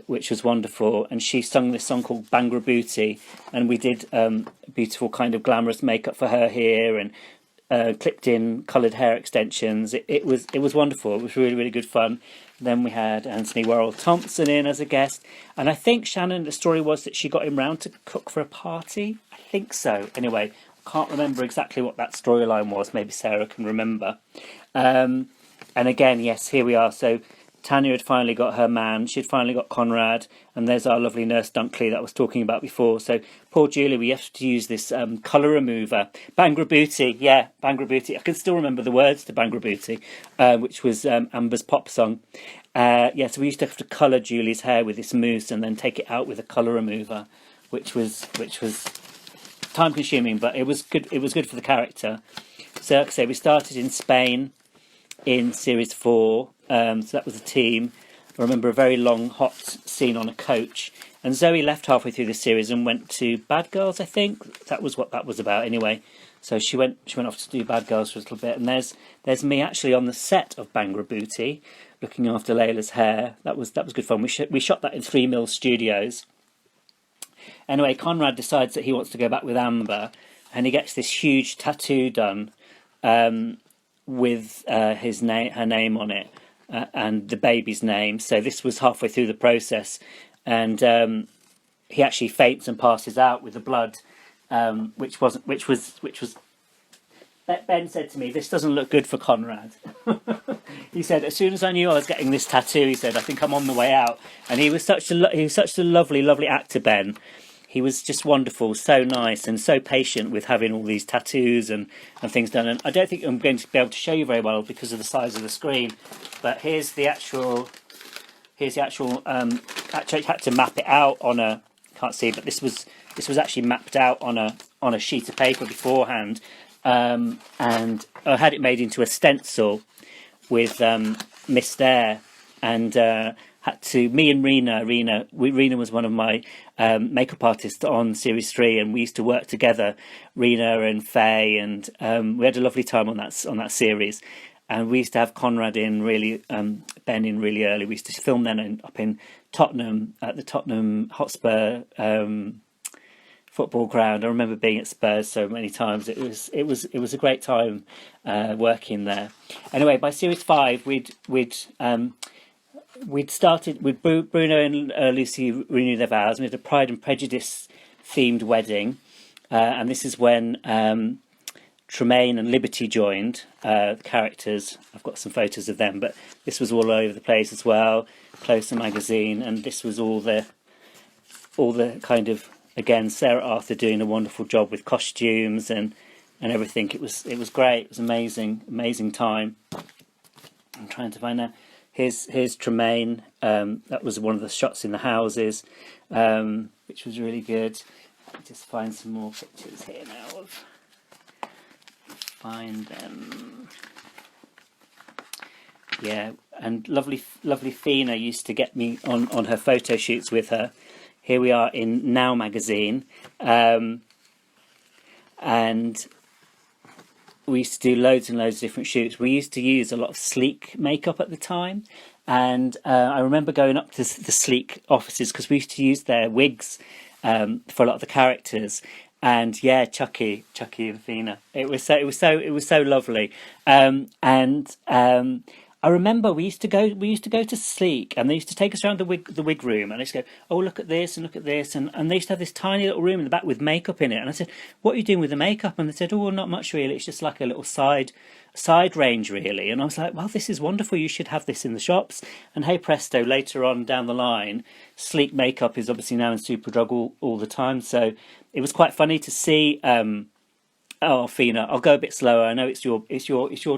which was wonderful, and she sung this song called Bangra Booty, and we did beautiful kind of glamorous makeup for her here, and clipped in coloured hair extensions. It was wonderful. It was really, really good fun. Then we had Anthony Worrell Thompson in as a guest, and I think Shannon, the story was that she got him round to cook for a party. I think so. Anyway, I can't remember exactly what that storyline was. Maybe Sarah can remember. And again, yes, here we are. So Tanya had finally got her man. She'd finally got Conrad. And there's our lovely Nurse Dunkley that I was talking about before. So poor Julie, we have to use this colour remover. Bangra Booty. Yeah, Bangra Booty. I can still remember the words to Bangra Booty, which was Amber's pop song. Yeah, so we used to have to colour Julie's hair with this mousse and then take it out with a colour remover, which was time consuming, but it was good. It was good for the character. So like I say, we started in Spain in series 4, so that was a team. I remember a very long hot scene on a coach, and Zoe left halfway through the series and went to Bad Girls. I think that was what that was about anyway. So she went off to do Bad Girls for a little bit, and there's me actually on the set of Bangra Booty looking after Layla's hair. That was good fun. We shot that in 3 Mill Studios. Anyway, Conrad decides that he wants to go back with Amber, and he gets this huge tattoo done with her name on it, and the baby's name. So this was halfway through the process, and he actually faints and passes out with the blood, which was. Ben said to me, "This doesn't look good for Conrad." He said, "As soon as I knew I was getting this tattoo, he said, I think I'm on the way out." And he was such a lovely, lovely actor, Ben. he was just wonderful, so nice and so patient with having all these tattoos and things done. And I don't think I'm going to be able to show you very well because of the size of the screen, but here's the actual actually had to map it out on a, can't see, but this was actually mapped out on a sheet of paper beforehand, and I had it made into a stencil with mist air, and had to, me and Rena was one of my makeup artists on series 3, and we used to work together, Rena and Faye, and we had a lovely time on that series. And we used to have Conrad in really, Ben in really early. We used to film then up in Tottenham at the Tottenham Hotspur football ground. I remember being at Spurs so many times. It was a great time working there. Anyway, by series 5, we'd started with Bruno and Lucy renewed their vows. We had a Pride and Prejudice themed wedding, and this is when Tremaine and Liberty joined the characters. I've got some photos of them, but this was all over the place as well. Closer magazine, and this was all the kind of, again, Sarah Arthur doing a wonderful job with costumes and everything. It was great. It was amazing time. I'm trying to find out. Here's Tremaine. That was one of the shots in the houses, which was really good. Let me just find some more pictures here now. Find them. Yeah, and lovely Phina used to get me on her photo shoots with her. Here we are in Now magazine, and we used to do loads and loads of different shoots. We used to use a lot of Sleek makeup at the time, and I remember going up to the Sleek offices because we used to use their wigs for a lot of the characters. And yeah, Chucky and Phina. It was so lovely. I remember we used to go to Sleek, and they used to take us around the wig room, and they used to go, oh, look at this and look at this, and they used to have this tiny little room in the back with makeup in it. And I said, what are you doing with the makeup? And they said, oh, well, not much really. It's just like a little side range really. And I was like, well, this is wonderful. You should have this in the shops. And hey presto, later on down the line, Sleek makeup is obviously now in Superdrug all the time. So it was quite funny to see. Oh, Phina, I'll go a bit slower. I know it's your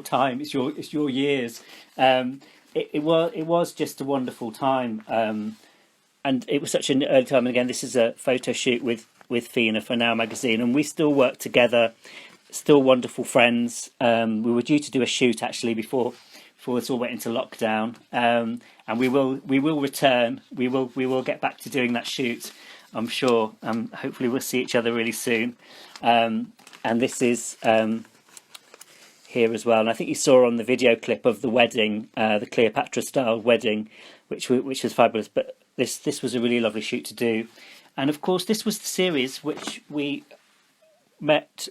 time. It's your years. It was just a wonderful time. And it was such an early time. And again, this is a photo shoot with Phina for Now magazine, and we still work together. Still wonderful friends. We were due to do a shoot actually before this all went into lockdown. And we will return. We will get back to doing that shoot, I'm sure. Hopefully we'll see each other really soon. And this is here as well. And I think you saw on the video clip of the wedding, the Cleopatra style wedding, which was fabulous. But this was a really lovely shoot to do. And of course, this was the series which we met.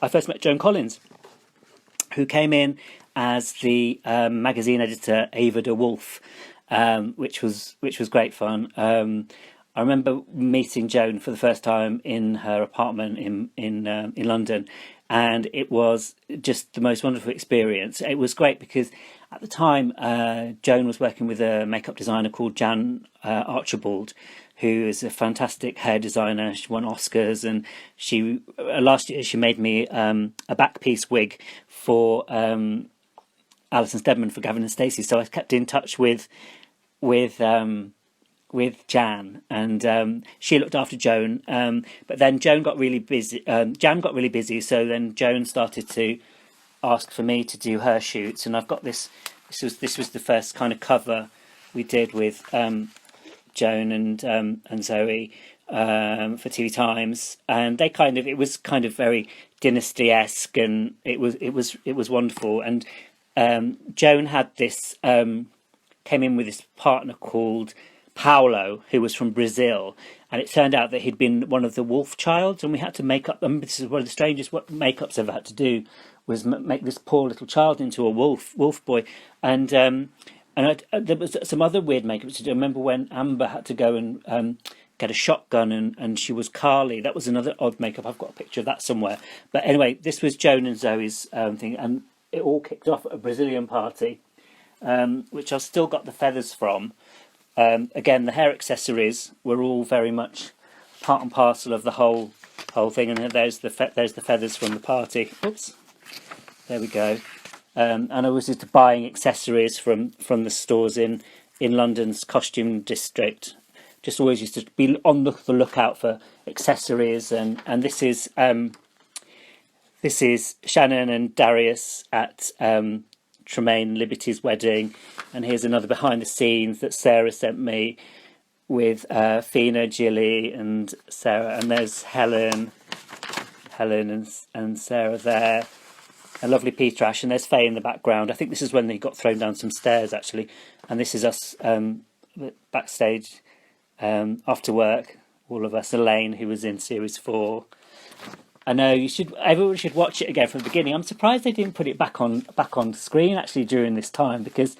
I first met Joan Collins, who came in as the magazine editor Ava de Wolf, which was great fun. I remember meeting Joan for the first time in her apartment in London, and it was just the most wonderful experience. It was great because at the time Joan was working with a makeup designer called Jan Archibald, who is a fantastic hair designer. She won Oscars, and she last year she made me a back piece wig for Alison Steadman for Gavin and Stacey. So I kept in touch with Jan, and she looked after Joan. But then Joan got really busy. Jan got really busy, so then Joan started to ask for me to do her shoots, and I've got this. This was the first kind of cover we did with Joan and Zoe for TV Times, and it was kind of very Dynasty-esque, and it was wonderful. And Joan had this came in with this partner called Paulo, who was from Brazil, and it turned out that he'd been one of the wolf childs, and we had to make up. This is one of the strangest makeups I've ever had to do, was make this poor little child into a wolf boy, and there was some other weird makeup to do. I remember when Amber had to go and get a shotgun, and she was Carly. That was another odd makeup. I've got a picture of that somewhere. But anyway, this was Joan and Zoe's thing, and it all kicked off at a Brazilian party, which I've still got the feathers from. Again, the hair accessories were all very much part and parcel of the whole thing. And there's the feathers from the party. Oops, there we go. And I was just buying accessories from the stores in London's costume district. Just always used to be on the lookout for accessories, and this is Shannon and Darius at Tremaine Liberty's wedding, and here's another behind the scenes that Sarah sent me with Phina, Gilly, and Sarah, and there's Helen and Sarah there. A lovely Peter Ash, and there's Faye in the background. I think this is when they got thrown down some stairs, actually. And this is us backstage after work, all of us. Elaine, who was in series 4. I know everyone should watch it again from the beginning. I'm surprised they didn't put it back on screen actually during this time because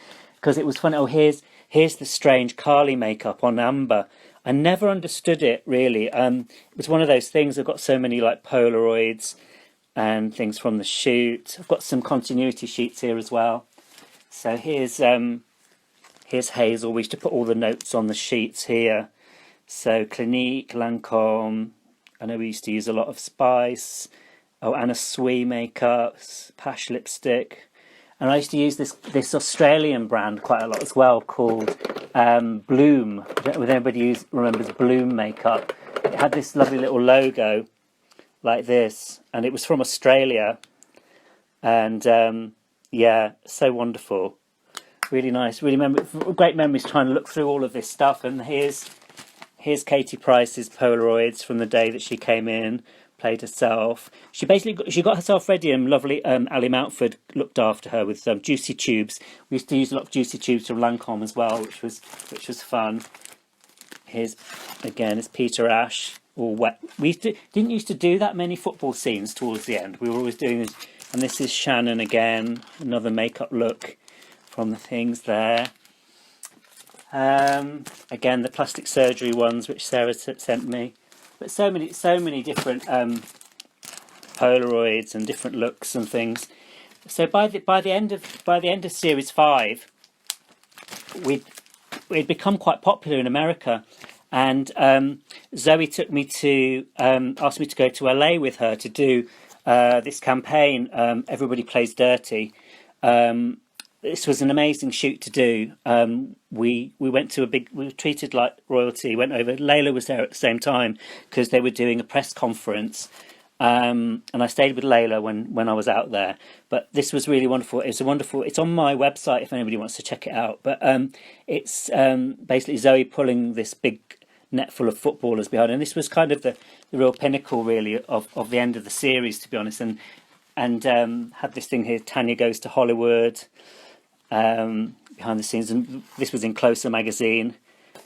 it was fun. Oh, here's the strange Carly makeup on Amber. I never understood it really. It was one of those things. I've got so many like Polaroids and things from the shoot. I've got some continuity sheets here as well. So here's Hazel. We used to put all the notes on the sheets here. So Clinique, Lancome. I know we used to use a lot of Spice. Oh, Anna Sui makeup, Pash lipstick. And I used to use this Australian brand quite a lot as well called Bloom. I don't know if anybody remembers Bloom makeup. It had this lovely little logo like this, and it was from Australia, and yeah, so wonderful, really nice, great memories trying to look through all of this stuff. And here's Katie Price's Polaroids from the day that she came in, played herself. She got herself ready, and lovely Ali Mountford looked after her with juicy tubes. We used to use a lot of juicy tubes from Lancome as well, which was fun. Here's Peter Ash, all wet. We didn't used to do that many football scenes towards the end. We were always doing this. And this is Shannon again, another makeup look from the things there. Again, the plastic surgery ones, which Sarah sent me. But so many different Polaroids and different looks and things. So by the end of series 5, we'd become quite popular in America. And Zoe took me to asked me to go to LA with her to do this campaign. Everybody Plays Dirty. This was an amazing shoot to do. We went to we were treated like royalty. Went over. Layla was there at the same time because they were doing a press conference. And I stayed with Layla when I was out there. But this was really wonderful. It's on my website if anybody wants to check it out. But it's basically Zoe pulling this big net full of footballers behind, and this was kind of the real pinnacle really of the end of the series, to be honest. And had this thing here, Tanya Goes to Hollywood, behind the scenes, and this was in Closer magazine.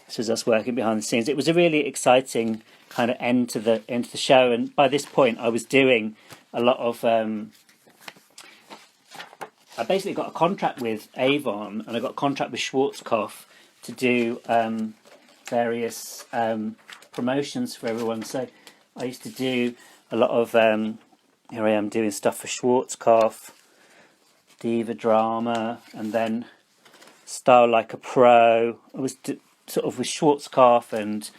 This was us working behind the scenes. It was a really exciting kind of end to the show, and by this point I was doing a lot of I basically got a contract with Avon, and I got a contract with Schwarzkopf to do various promotions for everyone. So I used to do a lot of here I am doing stuff for Schwarzkopf, Diva Drama, and then Style Like a Pro. I was sort of with Schwarzkopf and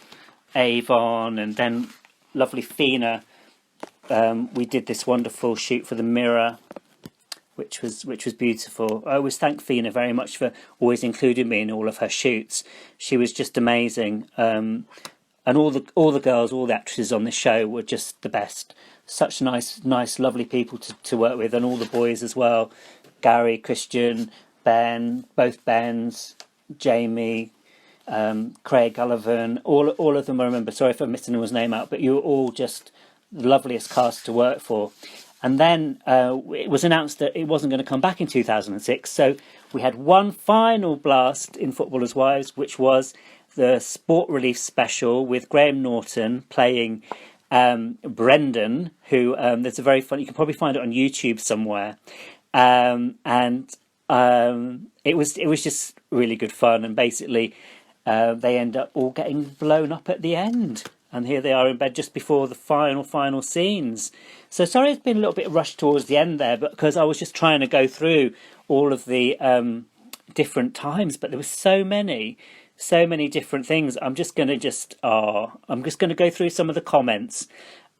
Avon, and then lovely Phina. We did this wonderful shoot for the Mirror, which was beautiful. I always thank Phina very much for always including me in all of her shoots. She was just amazing, and all the girls, all the actresses on this show were just the best. Such nice, lovely people to work with, and all the boys as well. Gary, Christian, Ben, both Bens, Jamie, Craig, Gullivan, all of them I remember. Sorry if I'm missing anyone's name out, but you were all just the loveliest cast to work for. And then it was announced that it wasn't going to come back in 2006. So we had one final blast in Footballers' Wives, which was the Sport Relief special with Graham Norton playing Brendan, who there's a very funny, you can probably find it on YouTube somewhere. And it was just really good fun. And basically they end up all getting blown up at the end. And here they are in bed just before the final scenes. So sorry it's been a little bit rushed towards the end there, but because I was just trying to go through all of the different times, but there were so many so many different things. I'm just going to go through some of the comments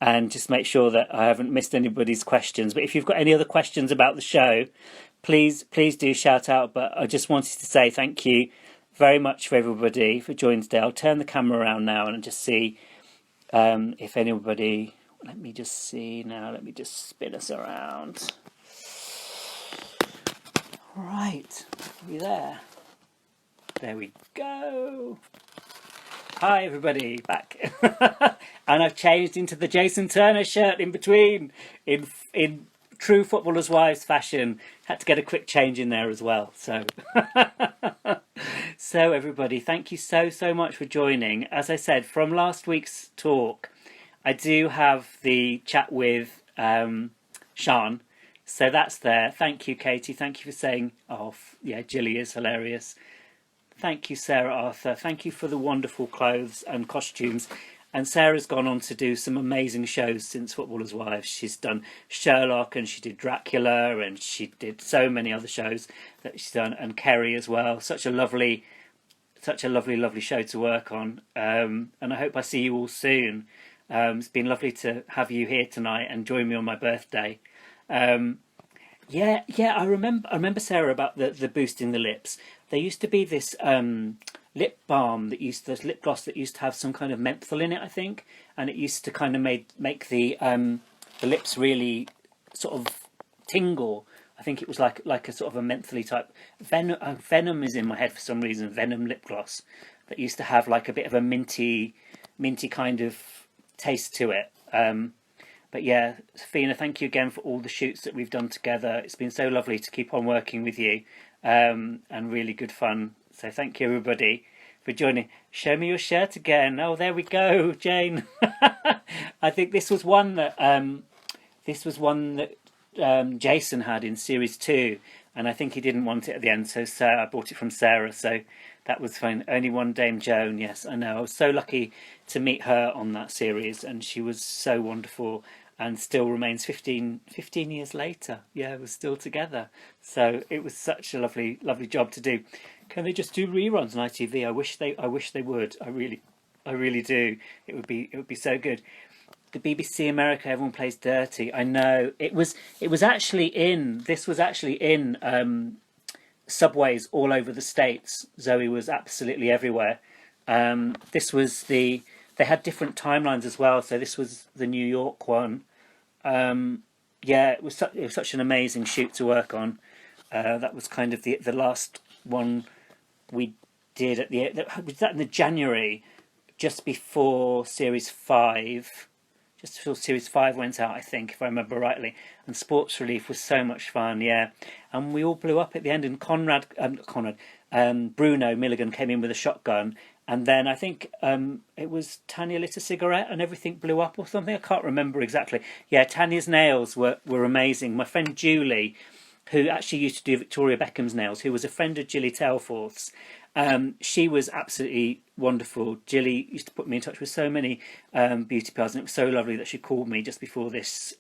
and just make sure that I haven't missed anybody's questions. But if you've got any other questions about the show, please do shout out. But I just wanted to say thank you very much for everybody for joining today. I'll turn the camera around now and just see if anybody... Let me just see now. Let me just spin us around. Right. Are we there? There we go. Hi everybody, back. And I've changed into the Jason Turner shirt in between, in true Footballers' Wives fashion. Had to get a quick change in there as well. So, so everybody, thank you so much for joining. As I said, from last week's talk, I do have the chat with Sean. So that's there. Thank you, Katie. Thank you for saying, oh yeah, Jilly is hilarious. Thank you, Sarah Arthur. Thank you for the wonderful clothes and costumes. And Sarah's gone on to do some amazing shows since Footballers' Wives. She's done Sherlock and she did Dracula and she did so many other shows that she's done. And Kerry as well. Such a lovely show to work on. And I hope I see you all soon. It's been lovely to have you here tonight and join me on my birthday. Yeah, I remember Sarah about the boosting the lips. There used to be this lip balm this lip gloss that used to have some kind of menthol in it, I think, and it used to kind of make the lips really sort of tingle. I think it was like a sort of a mentholy type. Venom is in my head for some reason. Venom lip gloss that used to have like a bit of a minty kind of taste to it. But yeah, Phina, thank you again for all the shoots that we've done together. It's been so lovely to keep on working with you, and really good fun. So thank you everybody for joining. Show me your shirt again. Oh, there we go, Jane. I think this was one that Jason had in series 2, and I think he didn't want it at the end, so I bought it from Sarah. So that was fine. Only One Dame Joan. Yes, I know. I was so lucky to meet her on that series, and she was so wonderful and still remains 15 years later. Yeah, we're still together. So it was such a lovely job to do. Can they just do reruns on ITV? I wish they would. I really do. It would be so good. The BBC America, everyone plays dirty. I know. This was actually in subways all over the States. Zoe was absolutely everywhere. They had different timelines as well. So this was the New York one. Yeah, it was such an amazing shoot to work on. That was kind of the last one we did was that in the January, just before series 5. Just before series 5 went out, I think, if I remember rightly. And Sports Relief was so much fun, yeah. And we all blew up at the end. And Bruno Milligan came in with a shotgun. And then I think it was Tanya lit a cigarette and everything blew up or something. I can't remember exactly. Yeah, Tanya's nails were amazing. My friend Julie, who actually used to do Victoria Beckham's nails, who was a friend of Gilly Telforth's, she was absolutely wonderful. Gilly used to put me in touch with so many beauty parlors, and it was so lovely that she called me just before this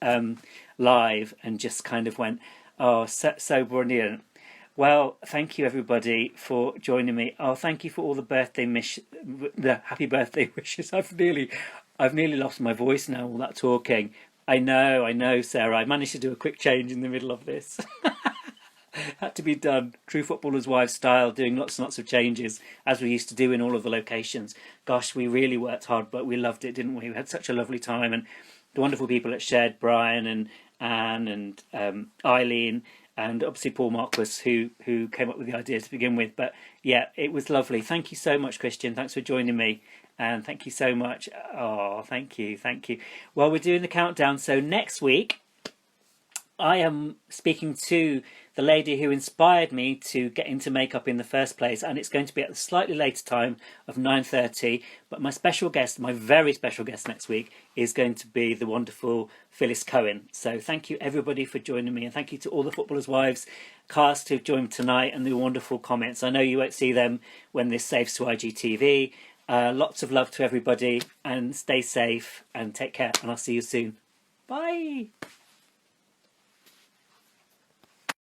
live and just kind of went, oh, so brilliant. Well, thank you everybody for joining me. Oh, thank you for all the happy birthday wishes. I've nearly lost my voice now, all that talking. I know, Sarah. I managed to do a quick change in the middle of this. Had to be done. True Footballers' Wives style, doing lots and lots of changes, as we used to do in all of the locations. Gosh, we really worked hard, but we loved it, didn't we? We had such a lovely time, and the wonderful people at Shed, Brian and Anne and Eileen, and obviously Paul Marquis, who came up with the idea to begin with. But yeah, it was lovely. Thank you so much, Christian. Thanks for joining me. And thank you so much. Oh, thank you. Well, we're doing the countdown. So next week, I am speaking to the lady who inspired me to get into makeup in the first place, and it's going to be at a slightly later time of 9:30. But my special guest, my very special guest next week, is going to be the wonderful Phyllis Cohen. So thank you everybody for joining me, and thank you to all the Footballers' Wives cast who've joined tonight and the wonderful comments. I know you won't see them when this saves to IGTV. Lots of love to everybody, and stay safe and take care, and I'll see you soon. Bye.